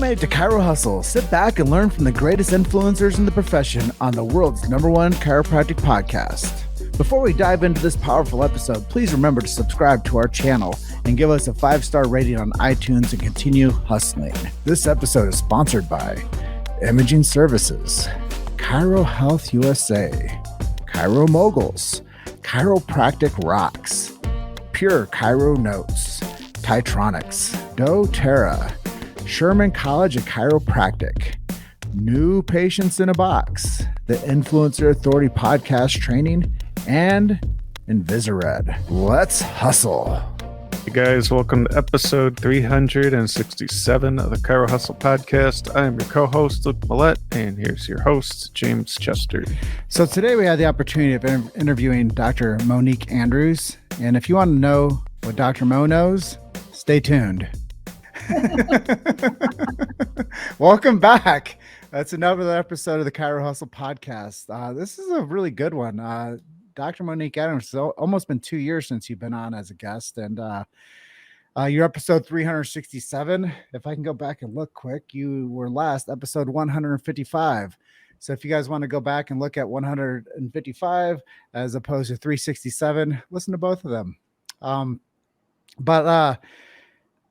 made it to Chirohustle. Sit back and learn from the greatest influencers in the profession on the world's #1 chiropractic podcast. Before we dive into this powerful episode, please remember to subscribe to our channel and give us a 5-star rating on iTunes and continue hustling. This episode is sponsored by Imaging Services, Chiro Health USA, Chiro Moguls, Chiropractic Rocks, Pure Chiro Notes, Titronics, doTERRA, Sherman College of Chiropractic, New Patients in a Box, the Influencer Authority Podcast Training, and Invisired. Let's hustle. Hey guys, welcome to episode 367 of the Chiro Hustle podcast. I am your co-host, Luke Millette, and here's your host, James Chester. So today we had the opportunity of interviewing Dr. Monique Andrews. And if you want to know what Dr. Mo knows, stay tuned. Welcome back. That's another episode of the Chiro Hustle podcast. This is a really good one. Dr. Monique Andrews, it's almost been 2 years since you've been on as a guest, and your episode 367. If I can go back and look quick, you were last episode 155. So if you guys want to go back and look at 155 as opposed to 367, listen to both of them. But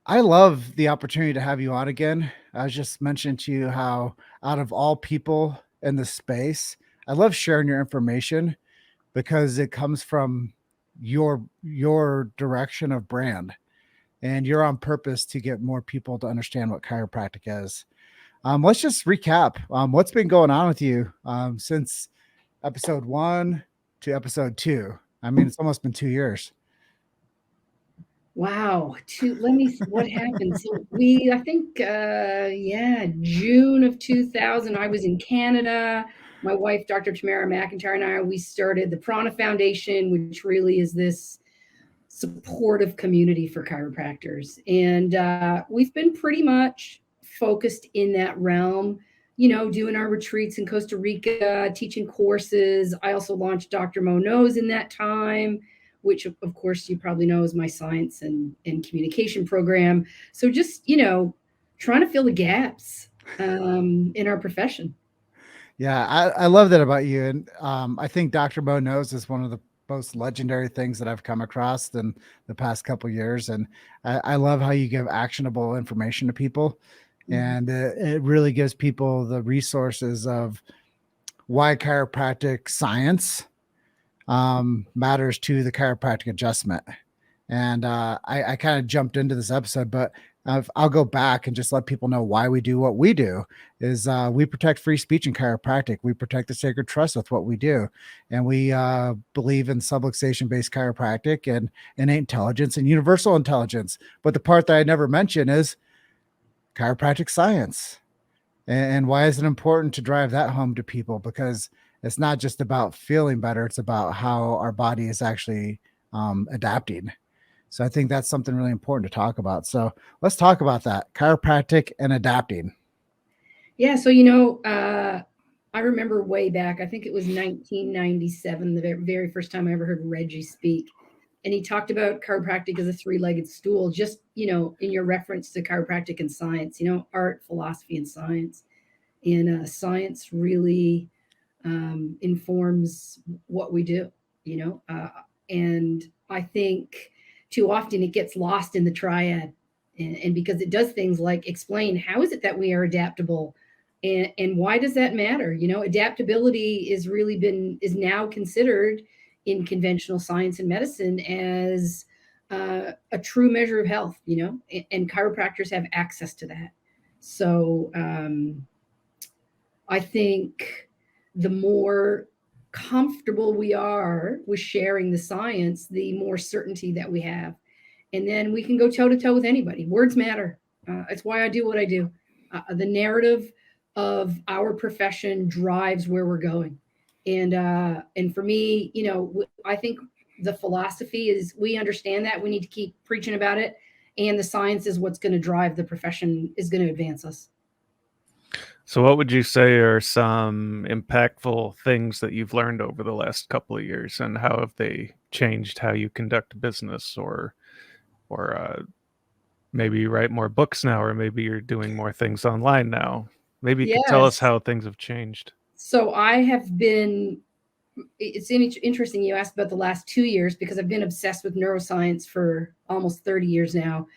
I love the opportunity to have you on again. I was just mentioning to you how out of all people in the space, I love sharing your information because it comes from your direction of brand, and you're on purpose to get more people to understand what chiropractic is. Let's just recap what's been going on with you since episode 1 to episode 2. I mean, it's almost been 2 years. Wow. Let me see what happened. So I think, June of 2000, I was in Canada. My wife, Dr. Tamara McIntyre, and I, we started the Prana Foundation, which really is this supportive community for chiropractors. And we've been pretty much focused in that realm, you know, doing our retreats in Costa Rica, teaching courses. I also launched Dr. Mo Knows in that time, which of course you probably know is my science and communication program. So just, you know, trying to fill the gaps in our profession. Yeah, I love that about you. And I think Dr. Mo Knows is one of the most legendary things that I've come across in the past couple of years. And I love how you give actionable information to people. Mm-hmm. And it really gives people the resources of why chiropractic science matters to the chiropractic adjustment. And I kind of jumped into this episode, but I'll go back and just let people know why we do what we do. Is we protect free speech in chiropractic. We protect the sacred trust with what we do. And we believe in subluxation-based chiropractic and innate intelligence and universal intelligence. But the part that I never mention is chiropractic science. And why is it important to drive that home to people? Because it's not just about feeling better. It's about how our body is actually adapting. So I think that's something really important to talk about. So let's talk about that, chiropractic and adapting. Yeah. So, you know, I remember way back, I think it was 1997, the very first time I ever heard Reggie speak. And he talked about chiropractic as a 3-legged stool, just, you know, in your reference to chiropractic and science, you know, art, philosophy, and science. And science really informs what we do, you know, and I think too often it gets lost in the triad, and because it does things like explain how is it that we are adaptable, and why does that matter? You know, adaptability is now considered in conventional science and medicine as a true measure of health, you know, and chiropractors have access to that. So I think the more comfortable we are with sharing the science, the more certainty that we have. And then we can go toe to toe with anybody. Words matter. It's why I do what I do. The narrative of our profession drives where we're going. And for me, you know, I think the philosophy is we understand that we need to keep preaching about it. And the science is what's going to drive the profession, is going to advance us. So what would you say are some impactful things that you've learned over the last couple of years, and how have they changed how you conduct business or maybe you write more books now, or maybe you're doing more things online now. Maybe you could tell us Yes. how things have changed. So I have been, it's interesting you asked about the last 2 years, because I've been obsessed with neuroscience for almost 30 years now.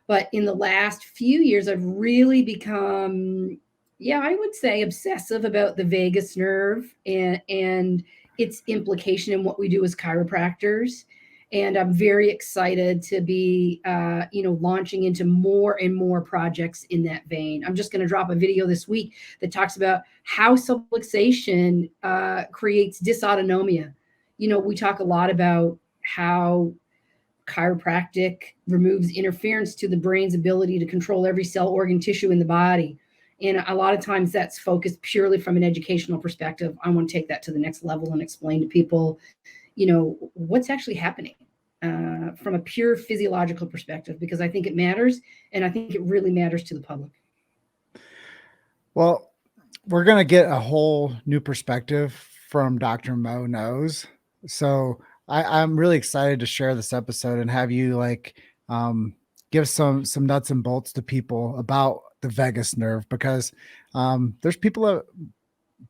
But in the last few years, I've really become, yeah, I would say obsessive about the vagus nerve and its implication in what we do as chiropractors. And I'm very excited to be, launching into more and more projects in that vein. I'm just going to drop a video this week that talks about how subluxation creates dysautonomia. We talk a lot about how chiropractic removes interference to the brain's ability to control every cell, organ, tissue in the body. And a lot of times that's focused purely from an educational perspective. I want to take that to the next level and explain to people, what's actually happening from a pure physiological perspective, because I think it matters. And I think it really matters to the public. Well, we're going to get a whole new perspective from Dr. Mo Knows. So I'm really excited to share this episode and have you give some nuts and bolts to people about the vagus nerve, because there's people that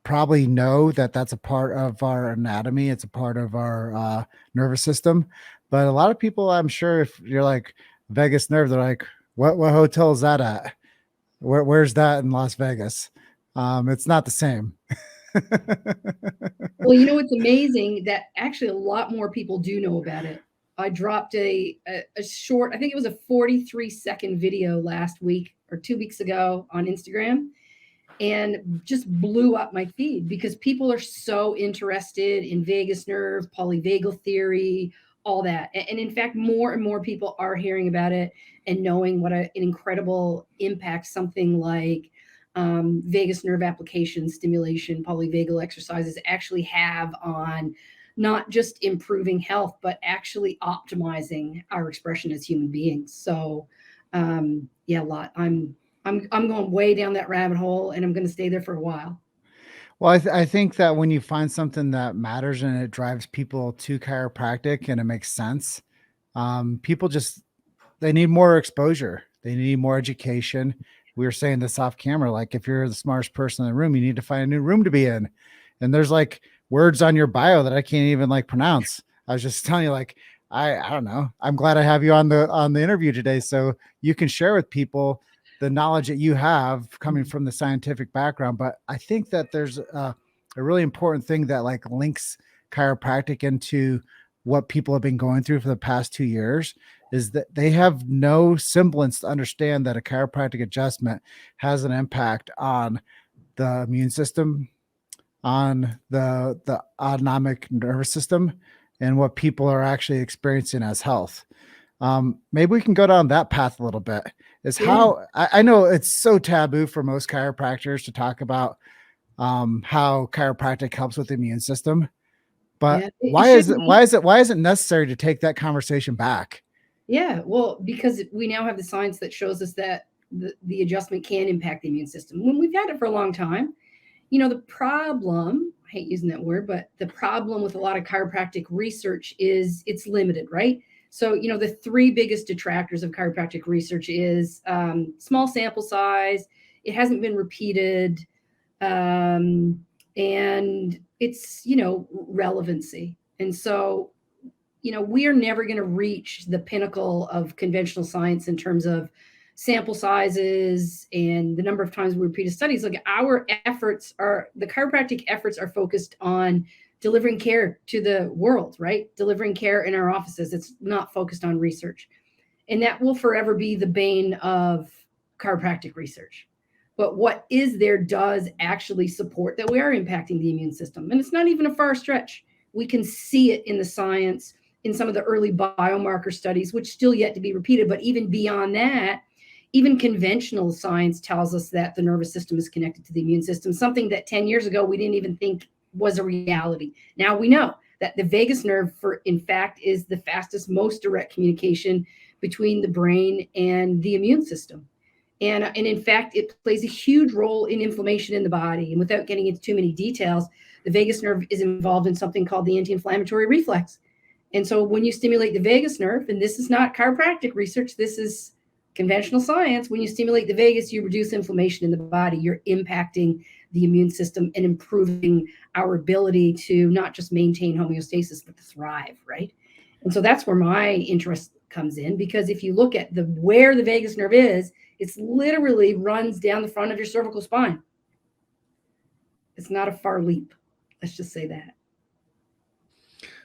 probably know that that's a part of our anatomy. It's a part of our nervous system. But a lot of people, I'm sure, if you're like vagus nerve, they're like, what hotel is that at? Where's that in Las Vegas? It's not the same. Well, it's amazing that actually a lot more people do know about it. I dropped a short, I think it was a 43-second video last week or 2 weeks ago on Instagram, and just blew up my feed because people are so interested in vagus nerve, polyvagal theory, all that. And in fact, more and more people are hearing about it and knowing what an incredible impact something like vagus nerve application, stimulation, polyvagal exercises actually have on not just improving health, but actually optimizing our expression as human beings. So, a lot. I'm going way down that rabbit hole, and I'm going to stay there for a while. Well, I think that when you find something that matters and it drives people to chiropractic and it makes sense, people they need more exposure. They need more education. We were saying this off camera, like if you're the smartest person in the room, you need to find a new room to be in. And there's like words on your bio that I can't even pronounce. I was just telling you, I don't know. I'm glad I have you on the interview today, so you can share with people the knowledge that you have coming from the scientific background. But I think that there's a really important thing that links chiropractic into what people have been going through for the past 2 years, is that they have no semblance to understand that a chiropractic adjustment has an impact on the immune system, on the autonomic nervous system, and what people are actually experiencing as health. Maybe we can go down that path a little bit. How I know it's so taboo for most chiropractors to talk about how chiropractic helps with the immune system, but why is it necessary to take that conversation back? Yeah, well, because we now have the science that shows us that the adjustment can impact the immune system. When we've had it for a long time, the problem, I hate using that word, but the problem with a lot of chiropractic research is it's limited, right? So, the 3 biggest detractors of chiropractic research is small sample size, it hasn't been repeated, and it's, relevancy. And so, we are never going to reach the pinnacle of conventional science in terms of sample sizes and the number of times we repeated studies. Like the chiropractic efforts are focused on delivering care to the world, right? Delivering care in our offices. It's not focused on research. And that will forever be the bane of chiropractic research. But what is there does actually support that we are impacting the immune system. And it's not even a far stretch. We can see it in the science, in some of the early biomarker studies, which still yet to be repeated. But even beyond that, even conventional science tells us that the nervous system is connected to the immune system, something that 10 years ago we didn't even think was a reality. Now we know that the vagus nerve, in fact, is the fastest, most direct communication between the brain and the immune system. And in fact, it plays a huge role in inflammation in the body. And without getting into too many details, the vagus nerve is involved in something called the anti-inflammatory reflex. And so when you stimulate the vagus nerve, and this is not chiropractic research, this is conventional science, when you stimulate the vagus, you reduce inflammation in the body. You're impacting the immune system and improving our ability to not just maintain homeostasis, but to thrive, right? And so that's where my interest comes in, because if you look at where the vagus nerve is, it's literally runs down the front of your cervical spine. It's not a far leap. Let's just say that.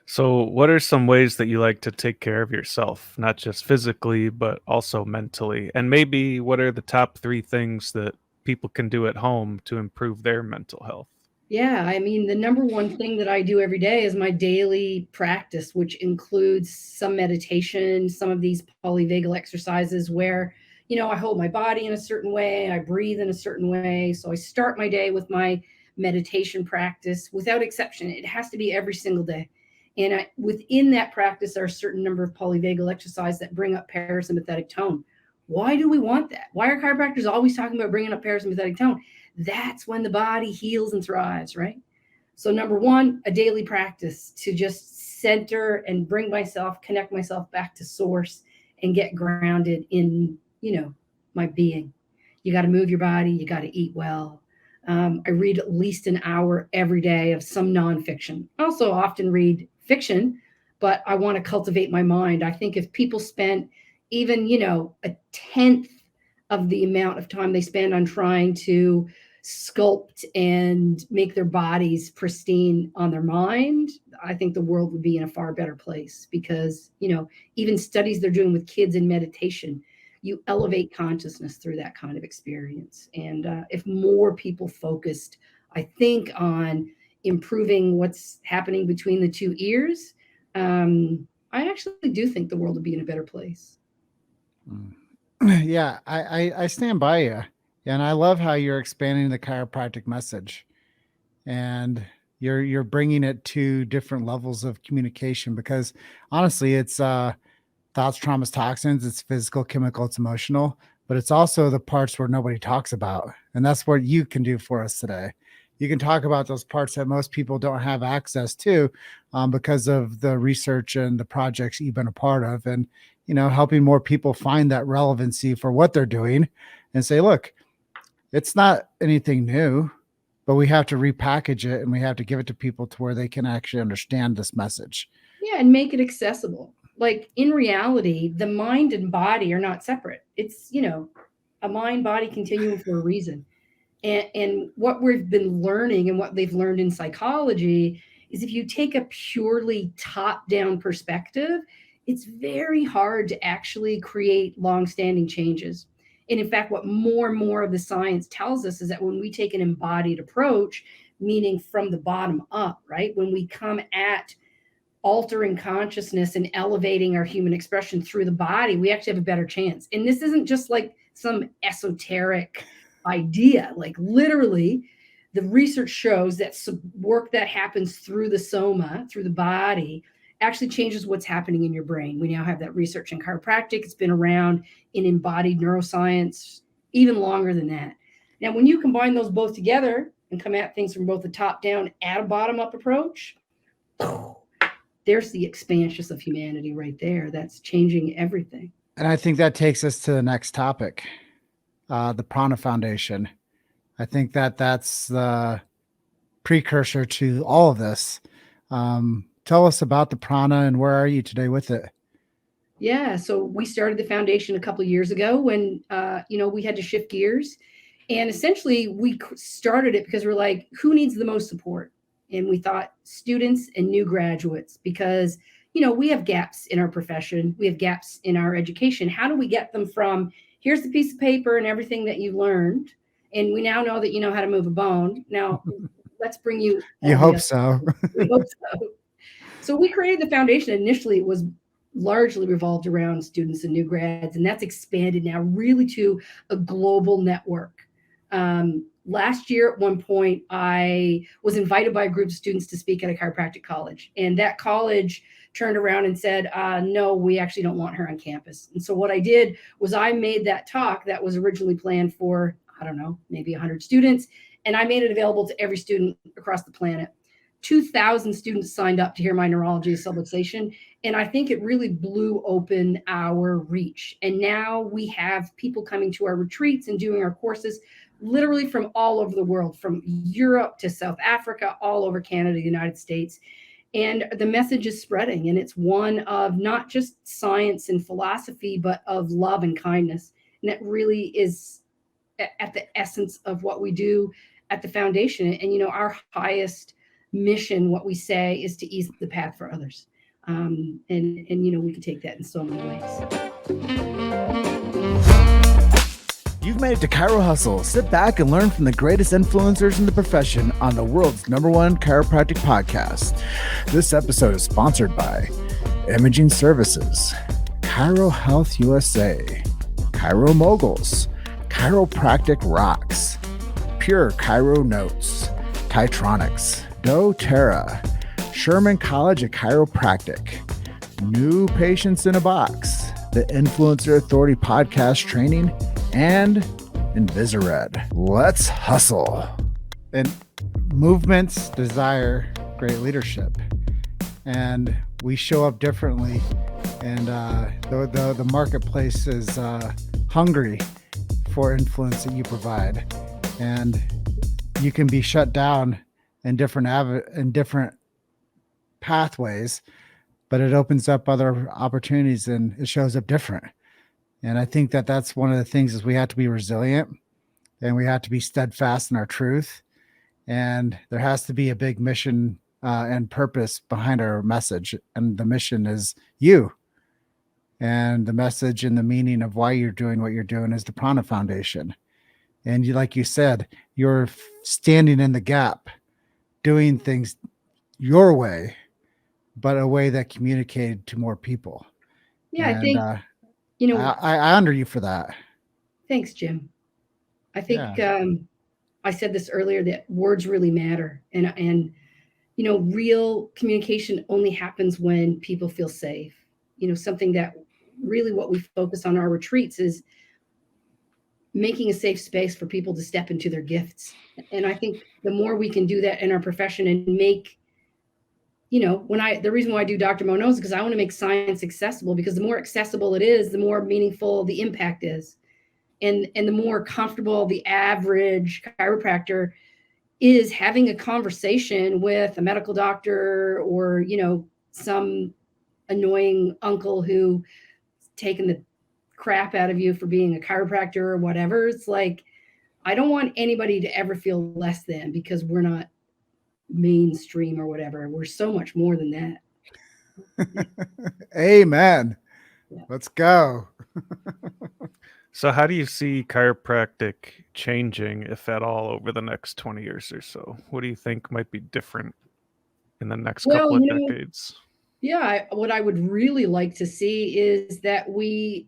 So, what are some ways that you like to take care of yourself, not just physically, but also mentally? And maybe what are the top 3 things that people can do at home to improve their mental health? Yeah, I mean, the number one thing that I do every day is my daily practice, which includes some meditation, some of these polyvagal exercises where, I hold my body in a certain way, I breathe in a certain way. So I start my day with my meditation practice without exception. It has to be every single day. And within that practice are a certain number of polyvagal exercises that bring up parasympathetic tone. Why do we want that? Why are chiropractors always talking about bringing up parasympathetic tone? That's when the body heals and thrives, right? So number one, a daily practice to just center and bring myself, connect myself back to source and get grounded in, my being. You got to move your body. You got to eat well. I read at least an hour every day of some nonfiction. I also often read fiction, but I want to cultivate my mind. I think if people spent even, a tenth of the amount of time they spend on trying to sculpt and make their bodies pristine on their mind, I think the world would be in a far better place, because, even studies they're doing with kids in meditation, you elevate consciousness through that kind of experience. And if more people focused, I think, on improving what's happening between the 2 ears, I actually do think the world would be in a better place. Yeah, I stand by you. And I love how you're expanding the chiropractic message, and you're bringing it to different levels of communication, because honestly, it's thoughts, traumas, toxins, it's physical, chemical, it's emotional, but it's also the parts where nobody talks about. And that's what you can do for us today. You can talk about those parts that most people don't have access to, because of the research and the projects you've been a part of, and, helping more people find that relevancy for what they're doing and say, look, it's not anything new, but we have to repackage it and we have to give it to people to where they can actually understand this message. Yeah, and make it accessible. Like, in reality, the mind and body are not separate. It's, a mind-body continuum for a reason. And what we've been learning and what they've learned in psychology is if you take a purely top-down perspective, it's very hard to actually create long-standing changes. And in fact, what more and more of the science tells us is that when we take an embodied approach, meaning from the bottom up, right? When we come at altering consciousness and elevating our human expression through the body, we actually have a better chance. And this isn't just like some esoteric idea. Like, literally, the research shows that work that happens through the soma, through the body, actually changes what's happening in your brain. We now have that research in chiropractic. It's been around in embodied neuroscience even longer than that. Now, when you combine those both together and come at things from both the top down and a bottom up approach, there's the expansion of humanity right there. That's changing everything. And I think that takes us to the next topic, the Prana Foundation. I think that's the precursor to all of this. Tell us about the Prana and where are you today with it? Yeah, so we started the foundation a couple of years ago when, we had to shift gears. And essentially, we started it because we're like, who needs the most support? And we thought students and new graduates, because, we have gaps in our profession. We have gaps in our education. How do we get them from, here's the piece of paper and everything that you learned, and we now know that you know how to move a bone. Now, let's bring you. You hope so. We hope so. So we created the foundation. Initially, it was largely revolved around students and new grads, and that's expanded now really to a global network. Last year, at one point, I was invited by a group of students to speak at a chiropractic college, and that college turned around and said, no, we actually don't want her on campus. And so what I did was I made that talk that was originally planned for, I don't know, maybe 100 students, and I made it available to every student across the planet 2,000 students signed up to hear my neurology of subluxation. And I think it really blew open our reach. And now we have people coming to our retreats and doing our courses literally from all over the world, from Europe to South Africa, all over Canada, the United States. And the message is spreading, and it's one of not just science and philosophy, but of love and kindness. And that really is at the essence of what we do at the foundation. And, you know, our highest mission, what we say, is to ease the path for others. And you know, we can take that in so many ways. You've made it to Chirohustle. Sit back and learn from the greatest influencers in the profession on the world's #1 chiropractic podcast. This episode is sponsored by Imaging Services, Chiro Health USA, Chiro Moguls, Chiropractic Rocks, Pure Chiro Notes, Titronics, doTERRA, Sherman College of Chiropractic, New Patients in a Box, the Influencer Authority Podcast Training, and Invisired. Let's hustle. And movements desire great leadership, and we show up differently. And the marketplace is hungry for influence that you provide, and you can be shut down in different pathways, but it opens up other opportunities and it shows up different. And I think that that's one of the things is we have to be resilient, and we have to be steadfast in our truth. And there has to be a big mission and purpose behind our message. And the mission is you. And the message and the meaning of why you're doing what you're doing is the Prana Foundation. And you, like you said, you're standing in the gap, doing things your way, but a way that communicated to more people. Yeah, And, I think, you know, I honor you for that. thanks, Jim. I think I said this earlier, that words really matter. And you know, real communication only happens when people feel safe. You know, something that really what we focus on our retreats is making a safe space for people to step into their gifts. And I think the more we can do that in our profession and make, you know, the reason why I do Dr. Mo knows is because I want to make science accessible, because the more accessible it is, the more meaningful the impact is. And the more comfortable the average chiropractor is having a conversation with a medical doctor, or, you know, some annoying uncle who taken the crap out of you for being a chiropractor or whatever. It's like, I don't want anybody to ever feel less than because we're not mainstream or whatever. We're so much more than that. Amen. Yeah. Let's go. So how do you see chiropractic changing, if at all, over the next 20 years or so? What do you think might be different in the next couple of decades? Yeah, what I would really like to see is that we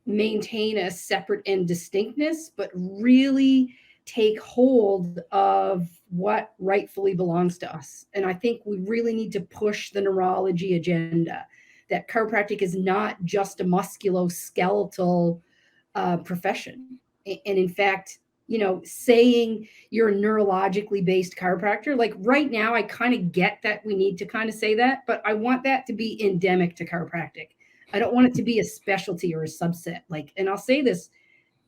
maintain a separate and distinctness, but really take hold of what rightfully belongs to us. And I think we really need to push the neurology agenda, that chiropractic is not just a musculoskeletal profession. And in fact, you know, saying you're a neurologically based chiropractor, like right now, I kind of get that we need to kind of say that, but I want that to be endemic to chiropractic. I don't want it to be a specialty or a subset. Like, and I'll say this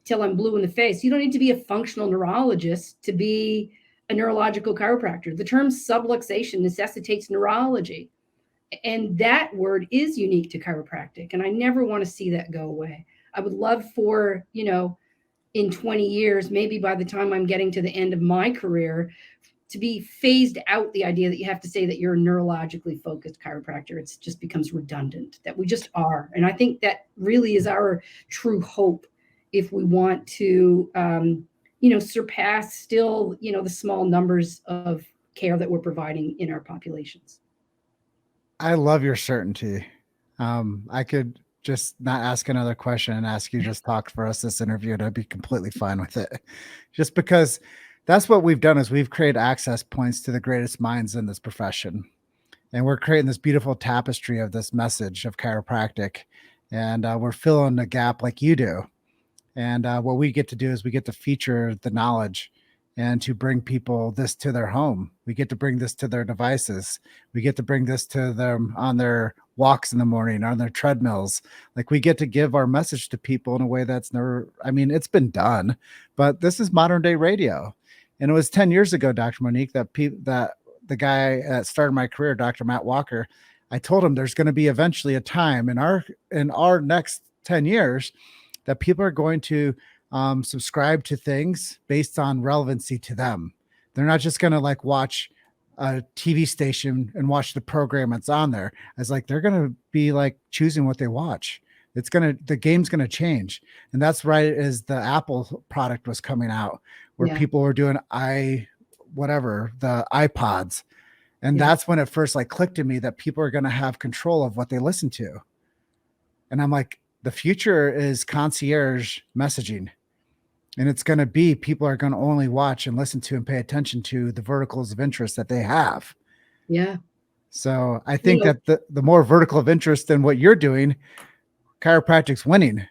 till I'm blue in the face. You don't need to be a functional neurologist to be a neurological chiropractor. The term subluxation necessitates neurology. And that word is unique to chiropractic. And I never want to see that go away. I would love for, you know, in 20 years, maybe by the time I'm getting to the end of my career, to be phased out the idea that you have to say that you're a neurologically focused chiropractor. It just becomes redundant, that we just are. And I think that really is our true hope if we want to, you know, surpass still, you know, the small numbers of care that we're providing in our populations. I love your certainty. I could just not ask another question and ask you just talk for us this interview, and I'd be completely fine with it. Just because that's what we've done, is we've created access points to the greatest minds in this profession. And we're creating this beautiful tapestry of this message of chiropractic. And we're filling the gap like you do. And what we get to do is we get to feature the knowledge and to bring people this to their home. We get to bring this to their devices. We get to bring this to them on their walks in the morning, on their treadmills. Like, we get to give our message to people in a way that's never, I mean, it's been done, but this is modern day radio. And it was 10 years ago, Dr. Monique, that the guy that started my career, Dr. Matt Walker, I told him there's going to be eventually a time in our next 10 years that people are going to subscribe to things based on relevancy to them. They're not just going to like watch a TV station and watch the program that's on there. It's like they're going to be like choosing what they watch. The game's going to change. And that's right as the Apple product was coming out, where people were doing the iPods. And that's when it first like clicked to me that people are going to have control of what they listen to. And I'm like, the future is concierge messaging. And it's going to be, people are going to only watch and listen to and pay attention to the verticals of interest that they have. Yeah. So I think that the more vertical of interest than what you're doing, chiropractic's winning.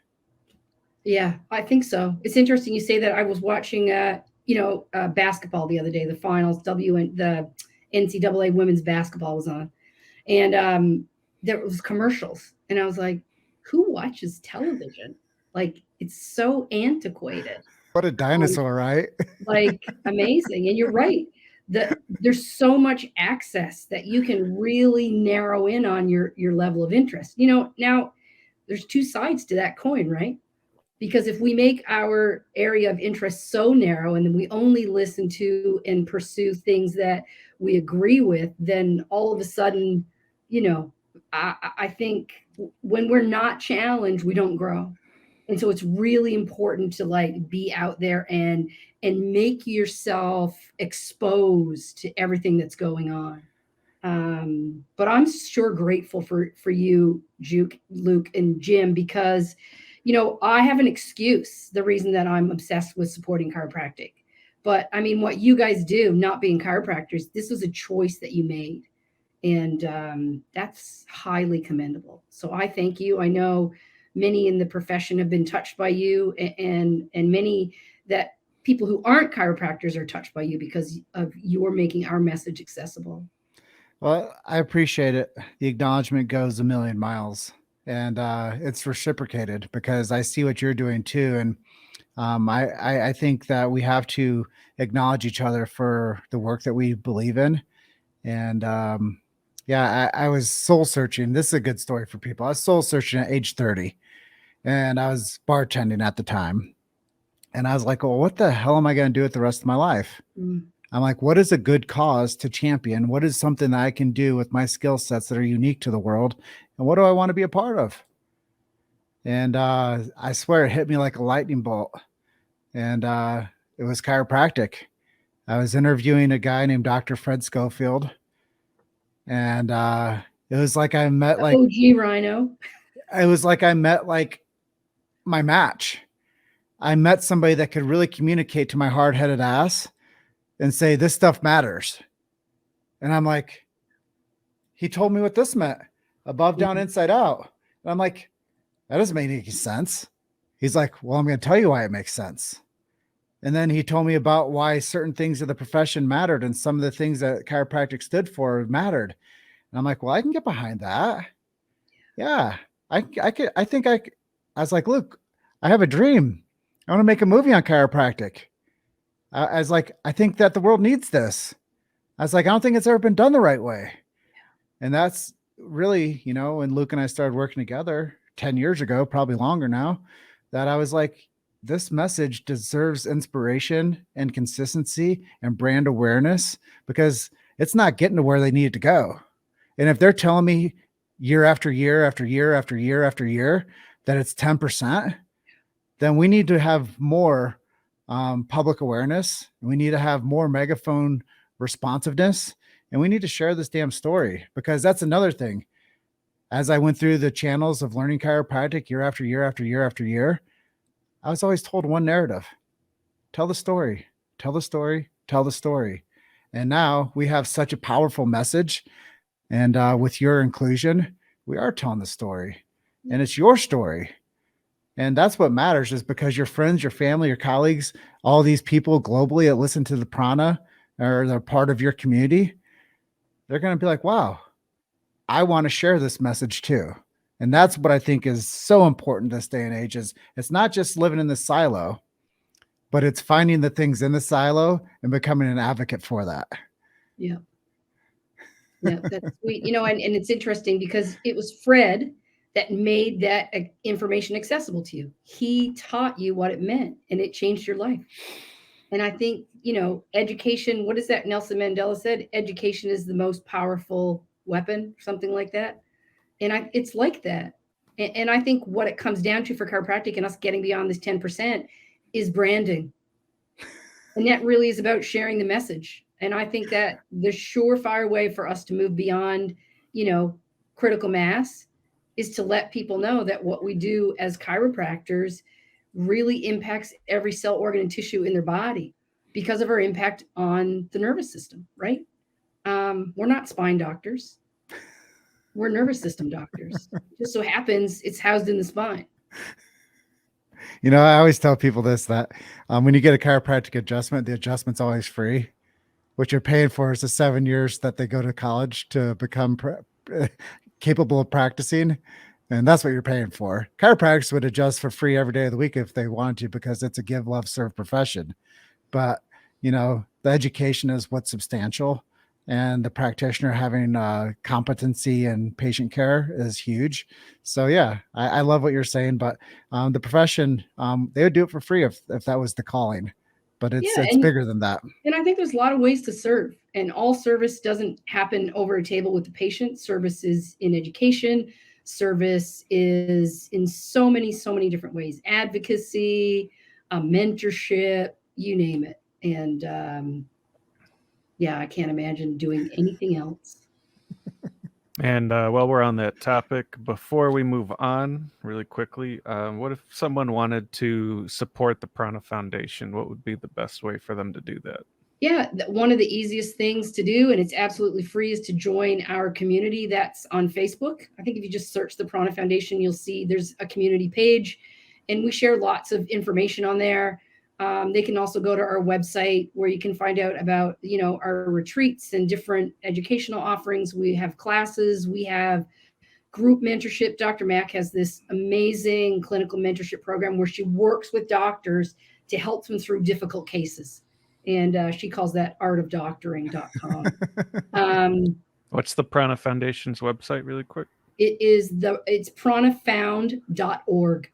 Yeah, I think so. It's interesting you say that. I was watching, basketball the other day, the finals, the NCAA women's basketball was on. And there was commercials. And I was like, who watches television? Like, it's so antiquated. What a dinosaur, right? Like, amazing. And you're right. There's so much access that you can really narrow in on your level of interest. Now there's two sides to that coin, right? Because if we make our area of interest so narrow and then we only listen to and pursue things that we agree with, then all of a sudden, I think when we're not challenged, we don't grow. And so it's really important to like be out there and make yourself exposed to everything that's going on. But I'm sure grateful for you, Juke, Luke, and Jim, because, I have an excuse, the reason that I'm obsessed with supporting chiropractic. But I mean, what you guys do, not being chiropractors, this was a choice that you made. And that's highly commendable. So I thank you. I know many in the profession have been touched by you, and many that people who aren't chiropractors are touched by you because of your making our message accessible. Well, I appreciate it. The acknowledgement goes a million miles, and it's reciprocated because I see what you're doing too. And I think that we have to acknowledge each other for the work that we believe in. And I was soul searching. This is a good story for people. I was soul searching at age 30, and I was bartending at the time. And I was like, well, what the hell am I going to do with the rest of my life? I'm like, what is a good cause to champion? What is something that I can do with my skill sets that are unique to the world? And what do I want to be a part of? And I swear it hit me like a lightning bolt. And it was chiropractic. I was interviewing a guy named Dr. Fred Schofield. And it was like I met like OG Rhino. It was like I met like my match. I met somebody that could really communicate to my hard-headed ass and say, this stuff matters. And I'm like, he told me what this meant: above, down, inside out. And I'm like, that doesn't make any sense. He's like, well, I'm going to tell you why it makes sense. And then he told me about why certain things of the profession mattered, and some of the things that chiropractic stood for mattered. And I'm like, well, I can get behind that. Yeah, I was like, look, I have a dream. I want to make a movie on chiropractic. I was like, I think that the world needs this. I was like, I don't think it's ever been done the right way. And that's really, when Luke and I started working together 10 years ago, probably longer now, that I was like, this message deserves inspiration and consistency and brand awareness, because it's not getting to where they need to go. And if they're telling me year after year after year after year after year that it's 10%, then we need to have more public awareness. We need to have more megaphone responsiveness, and we need to share this damn story, because that's another thing. As I went through the channels of learning chiropractic year after year after year after year, I was always told one narrative: tell the story, tell the story, tell the story. And now we have such a powerful message. And with your inclusion, we are telling the story, and it's your story. And that's what matters, is because your friends, your family, your colleagues, all these people globally that listen to the prana, or they're part of your community, they're going to be like, wow, I want to share this message too. And that's what I think is so important this day and age, is it's not just living in the silo, but it's finding the things in the silo and becoming an advocate for that. Yeah. Yeah, that's sweet. And it's interesting because it was Fred that made that information accessible to you. He taught you what it meant, and it changed your life. And I think, education, what is that Nelson Mandela said? Education is the most powerful weapon, something like that. And it's like that. And I think what it comes down to for chiropractic and us getting beyond this 10% is branding. And that really is about sharing the message. And I think that the surefire way for us to move beyond, critical mass is to let people know that what we do as chiropractors really impacts every cell, organ, and tissue in their body because of our impact on the nervous system, right? We're not spine doctors. We're nervous system doctors. Just so happens it's housed in the spine. I always tell people this, that when you get a chiropractic adjustment, the adjustment's always free. What you're paying for is the 7 years that they go to college to become capable of practicing. And that's what you're paying for. Chiropractors would adjust for free every day of the week if they wanted to, because it's a give, love, serve profession. But, the education is what's substantial. And the practitioner having competency and patient care is huge. So yeah, I love what you're saying, but the profession, they would do it for free if that was the calling, but it's bigger than that. And I think there's a lot of ways to serve, and all service doesn't happen over a table with the patient. Service is in education. Service is in so many different ways, advocacy, mentorship, you name it. And, yeah, I can't imagine doing anything else. And while we're on that topic, before we move on really quickly, what if someone wanted to support the Prana Foundation? What would be the best way for them to do that? Yeah, one of the easiest things to do, and it's absolutely free, is to join our community that's on Facebook. I think if you just search the Prana Foundation, you'll see there's a community page, and we share lots of information on there. They can also go to our website where you can find out about, our retreats and different educational offerings. We have classes, we have group mentorship. Dr. Mack has this amazing clinical mentorship program where she works with doctors to help them through difficult cases. And she calls that artofdoctoring.com. What's the Prana Foundation's website really quick? It's pranafound.org.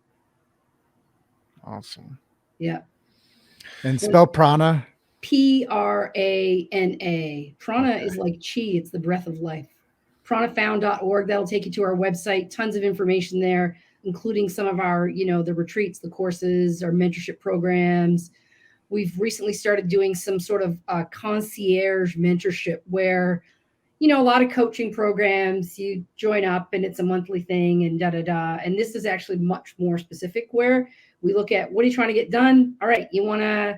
Awesome. Yeah. And spell prana. Prana. Prana is like chi. It's the breath of life. Pranafound.org. That'll take you to our website. Tons of information there, including some of our, the retreats, the courses, our mentorship programs. We've recently started doing some sort of concierge mentorship where, a lot of coaching programs, you join up and it's a monthly thing and da-da-da. And this is actually much more specific, where we look at, what are you trying to get done? All right, you want to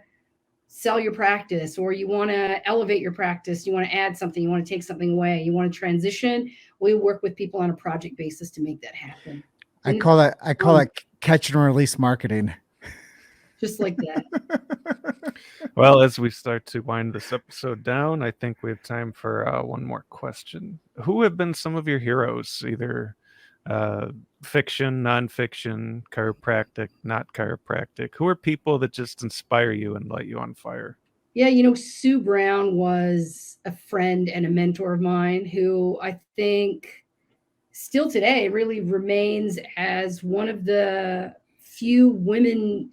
sell your practice, or you want to elevate your practice, you want to add something, you want to take something away, you want to transition. We work with people on a project basis to make that happen. I call that catch and release marketing. Just like that. Well, as we start to wind this episode down, I think we have time for one more question. Who have been some of your heroes, either fiction, nonfiction, chiropractic, not chiropractic? Who are people that just inspire you and light you on fire? Yeah, Sue Brown was a friend and a mentor of mine who I think still today really remains as one of the few women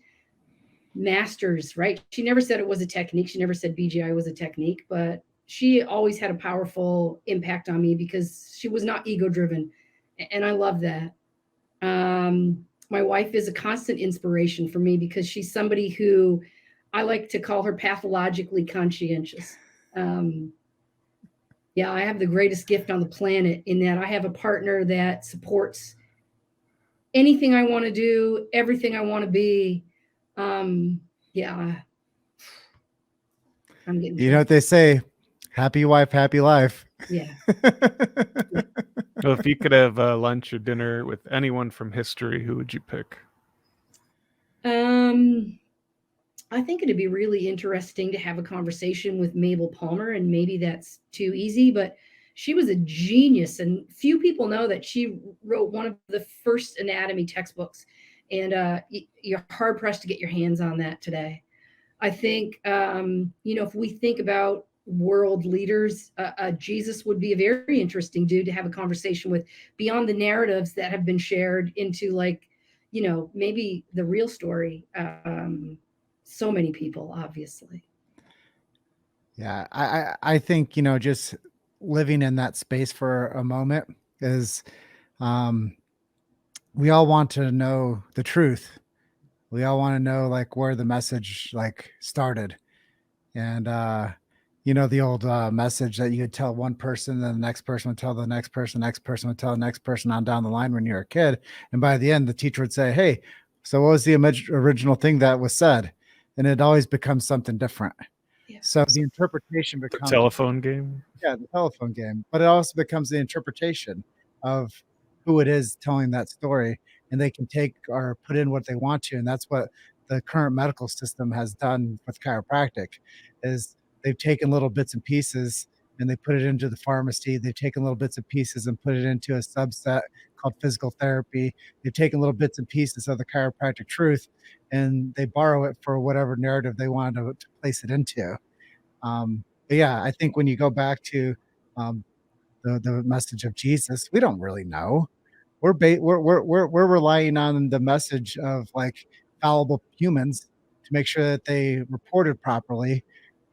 masters, right? She never said it was a technique. She never said BGI was a technique, but she always had a powerful impact on me because she was not ego driven. And I love that. My wife is a constant inspiration for me because she's somebody who I like to call her pathologically conscientious. Yeah, I have the greatest gift on the planet in that I have a partner that supports anything I want to do, everything I want to be. Yeah. I'm getting, You know what they say, happy wife, happy life. yeah. Well, if you could have lunch or dinner with anyone from history, who would you pick? I think it'd be really interesting to have a conversation with Mabel Palmer, and maybe that's too easy, but she was a genius, and few people know that she wrote one of the first anatomy textbooks, and you're hard pressed to get your hands on that today. I think, if we think about world leaders, Jesus would be a very interesting dude to have a conversation with, beyond the narratives that have been shared into, like, maybe the real story. So many people, obviously. Yeah, I think, just living in that space for a moment is, um, we all want to know the truth. We all want to know like where the message like started. And the old message that you would tell one person, then the next person would tell the next person would tell the next person on down the line when you're a kid. And by the end, the teacher would say, "Hey, so what was the original thing that was said?" And it always becomes something different. Yeah. So the interpretation The becomes telephone game. yeah, the telephone game, but it also becomes the interpretation of who it is telling that story, and they can take or put in what they want to, and that's what the current medical system has done with chiropractic, is they've taken little bits and pieces and they put it into the pharmacy. They've taken little bits and pieces and put it into a subset called physical therapy. They've taken little bits and pieces of the chiropractic truth and they borrow it for whatever narrative they want to place it into. But yeah, I think when you go back to um, the message of Jesus, we don't really know. We're relying on the message of like fallible humans to make sure that they reported properly.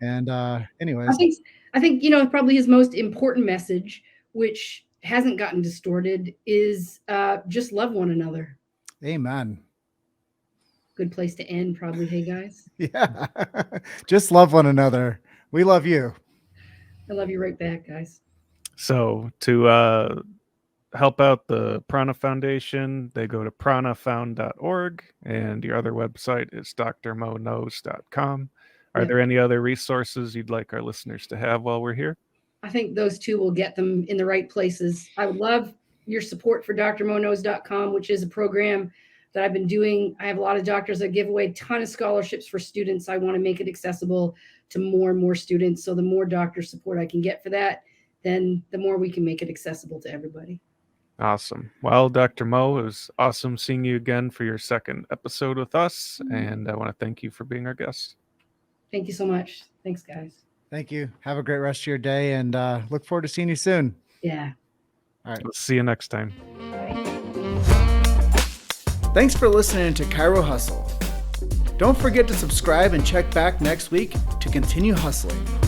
And I anyways, think I think probably his most important message, which hasn't gotten distorted, is just love one another. amen. Good place to end, probably. Hey guys, Yeah, just love one another. We love you. I love you right back, guys. So to help out the Prana Foundation, they go to pranafound.org, and your other website is drmoknows.com. Are Yeah. there any other resources you'd like our listeners to have while we're here? I think those two will get them in the right places. I would love your support for drmoknows.com, which is a program that I've been doing. I have a lot of doctors that give away a ton of scholarships for students. I want to make it accessible to more and more students. So the more doctor support I can get for that, then the more we can make it accessible to everybody. Awesome. Well, Dr. Mo, it was awesome seeing you again for your second episode with us, and I want to thank you for being our guest. Thank you so much. Thanks, guys. Thank you. Have a great rest of your day and look forward to seeing you soon. Yeah. All right. We'll see you next time. Thanks for listening to Chiro Hustle. Don't forget to subscribe and check back next week to continue hustling.